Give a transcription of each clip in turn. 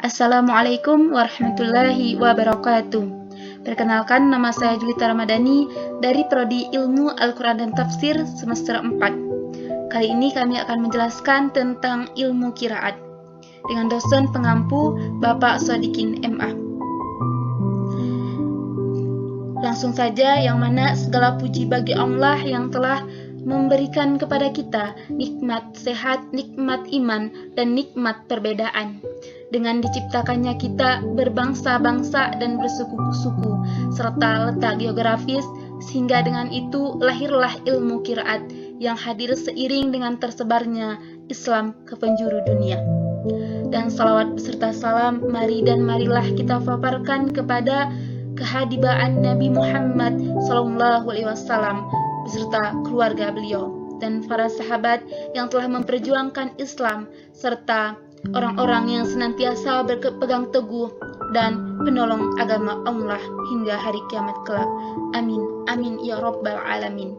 Assalamualaikum warahmatullahi wabarakatuh. Perkenalkan, nama saya Julita Ramadhani dari Prodi Ilmu Al-Quran dan Tafsir semester 4. Kali ini kami akan menjelaskan tentang ilmu qiraat dengan dosen pengampu Bapak Sodikin MA. Langsung saja, yang mana segala puji bagi Allah yang telah memberikan kepada kita nikmat sehat, nikmat iman, dan nikmat perbedaan. Dengan diciptakannya kita berbangsa-bangsa dan bersuku-suku, serta letak geografis, sehingga dengan itu lahirlah ilmu qiraat yang hadir seiring dengan tersebarnya Islam ke penjuru dunia. Dan salawat beserta salam, marilah kita paparkan kepada kehadibaan Nabi Muhammad SAW beserta keluarga beliau dan para sahabat yang telah memperjuangkan Islam, serta orang-orang yang senantiasa berpegang teguh dan penolong agama Allah hingga hari kiamat kelak. Amin, amin ya rabbal alamin.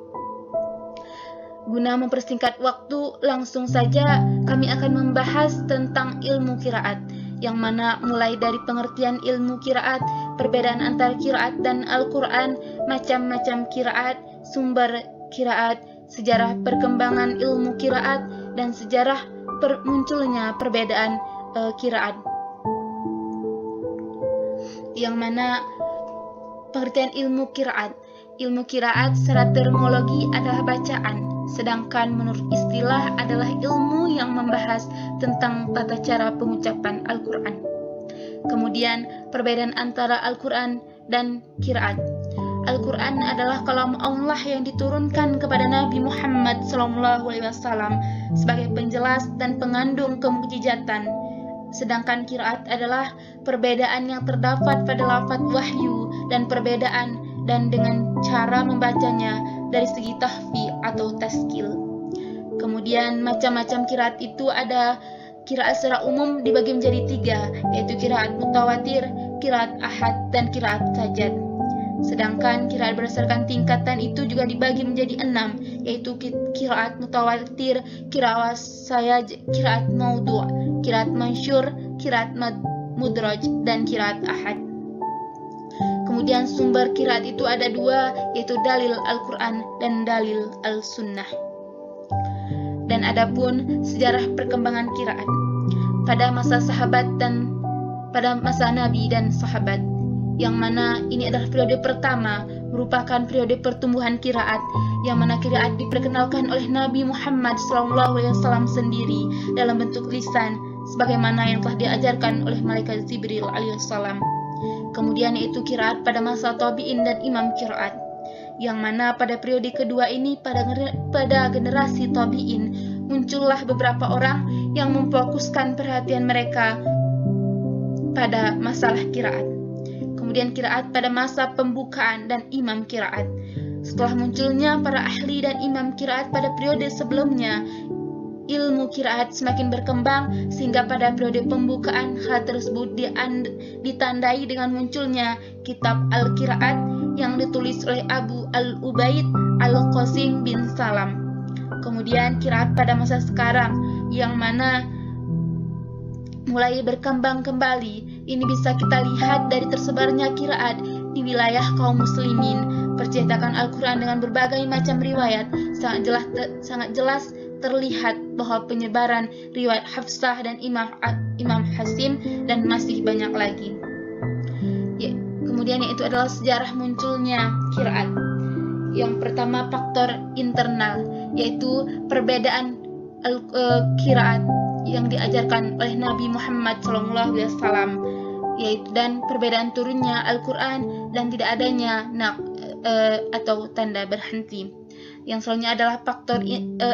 Guna mempersingkat waktu, langsung saja kami akan membahas tentang ilmu qiraat, yang mana mulai dari pengertian ilmu qiraat, perbedaan antara qiraat dan Al-Quran, macam-macam qiraat, sumber qiraat, sejarah perkembangan ilmu qiraat, dan sejarah munculnya perbedaan qiraat. Yang mana pengertian ilmu qiraat. Ilmu qiraat secara terminologi adalah bacaan, sedangkan menurut istilah adalah ilmu yang membahas tentang tata cara pengucapan Al-Quran. Kemudian perbedaan antara Al-Quran dan qiraat. Al-Quran adalah kalam Allah yang diturunkan kepada Nabi Muhammad SAW sebagai penjelas dan pengandung kemukjizatan. Sedangkan qiraat adalah perbedaan yang terdapat pada lafaz wahyu dan perbedaan dan dengan cara membacanya dari segi tahfi atau taskil. Kemudian macam-macam qiraat itu ada qiraat secara umum dibagi menjadi 3, yaitu qiraat mutawatir, qiraat ahad, dan qiraat sajad. Sedangkan qiraat berdasarkan tingkatan itu juga dibagi menjadi 6, yaitu qiraat mutawatir, qiraat sayaj, qiraat maudhu', qiraat mansyur, qiraat mudraj, dan qiraat ahad. Kemudian sumber qiraat itu ada 2, yaitu dalil Al-Quran dan dalil Al-Sunnah. Dan adapun sejarah perkembangan qiraat pada masa sahabat dan pada masa Nabi dan sahabat, yang mana ini adalah periode pertama, merupakan periode pertumbuhan qiraat, yang mana qiraat diperkenalkan oleh Nabi Muhammad SAW sendiri dalam bentuk lisan, sebagaimana yang telah diajarkan oleh malaikat Jibril alaihissalam. Kemudian yaitu qiraat pada masa tabi'in dan imam qiraat, yang mana pada periode kedua ini pada generasi tabi'in muncullah beberapa orang yang memfokuskan perhatian mereka pada masalah qiraat. Kemudian qiraat pada masa pembukaan dan imam qiraat. Setelah munculnya para ahli dan imam qiraat pada periode sebelumnya, ilmu qiraat semakin berkembang sehingga pada periode pembukaan hal tersebut ditandai dengan munculnya kitab Al-Qiraat yang ditulis oleh Abu Al-Ubaid Al-Qasim bin Salam. Kemudian qiraat pada masa sekarang, yang mana mulai berkembang kembali. Ini bisa kita lihat dari tersebarnya qiraat di wilayah kaum muslimin, percetakan Al-Quran dengan berbagai macam riwayat. Sangat jelas terlihat bahwa penyebaran riwayat Hafsah dan Imam Hasim dan masih banyak lagi. Kemudian yaitu adalah sejarah munculnya qiraat. Yang pertama, faktor internal, yaitu perbedaan qiraat yang diajarkan oleh Nabi Muhammad SAW, yaitu dan perbedaan turunnya Al-Quran dan tidak adanya atau tanda berhenti. Yang selanjutnya adalah faktor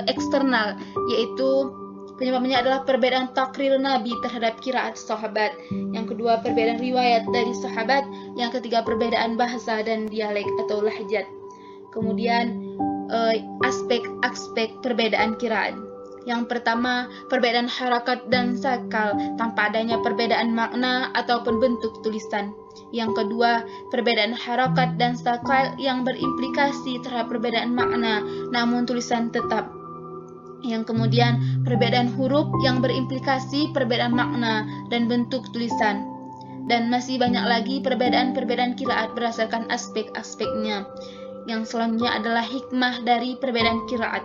eksternal, yaitu penyebabnya adalah perbedaan takrir Nabi terhadap qiraat sahabat. Yang kedua, perbedaan riwayat dari sahabat. Yang ketiga, perbedaan bahasa dan dialek atau lahjat. Kemudian aspek-aspek perbedaan qiraat. Yang pertama, perbedaan harakat dan sakal tanpa adanya perbedaan makna ataupun bentuk tulisan. Yang kedua, perbedaan harakat dan sakal yang berimplikasi terhadap perbedaan makna, namun tulisan tetap. Yang kemudian perbedaan huruf yang berimplikasi perbedaan makna dan bentuk tulisan. Dan masih banyak lagi perbedaan-perbedaan qiraat berdasarkan aspek-aspeknya. Yang selanjutnya adalah hikmah dari perbedaan qiraat.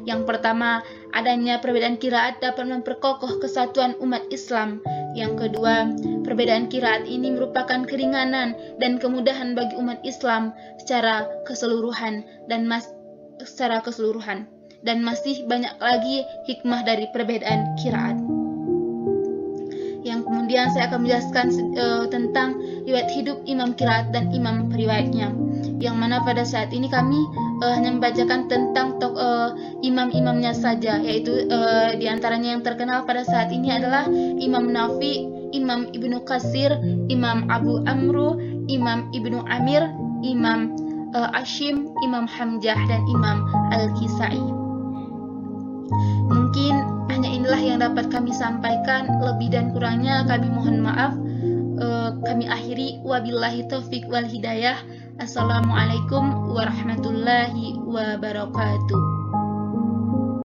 Yang pertama, adanya perbedaan qiraat dapat memperkokoh kesatuan umat Islam. Yang kedua, perbedaan qiraat ini merupakan keringanan dan kemudahan bagi umat Islam secara keseluruhan. Dan masih banyak lagi hikmah dari perbedaan qiraat. Yang kemudian saya akan menjelaskan tentang riwayat hidup imam qiraat dan imam periwayatnya. Yang mana pada saat ini kami hanya membacakan tentang imam-imamnya saja, yaitu diantaranya yang terkenal pada saat ini adalah Imam Nafi, Imam Ibnu Katsir, Imam Abu Amru, Imam Ibnu Amir, Imam Ashim, Imam Hamzah, dan Imam Al-Kisai. Mungkin hanya inilah yang dapat kami sampaikan, lebih dan kurangnya kami mohon maaf. Kami akhiri, wabillahi taufik wal hidayah. Assalamualaikum warahmatullahi wabarakatuh.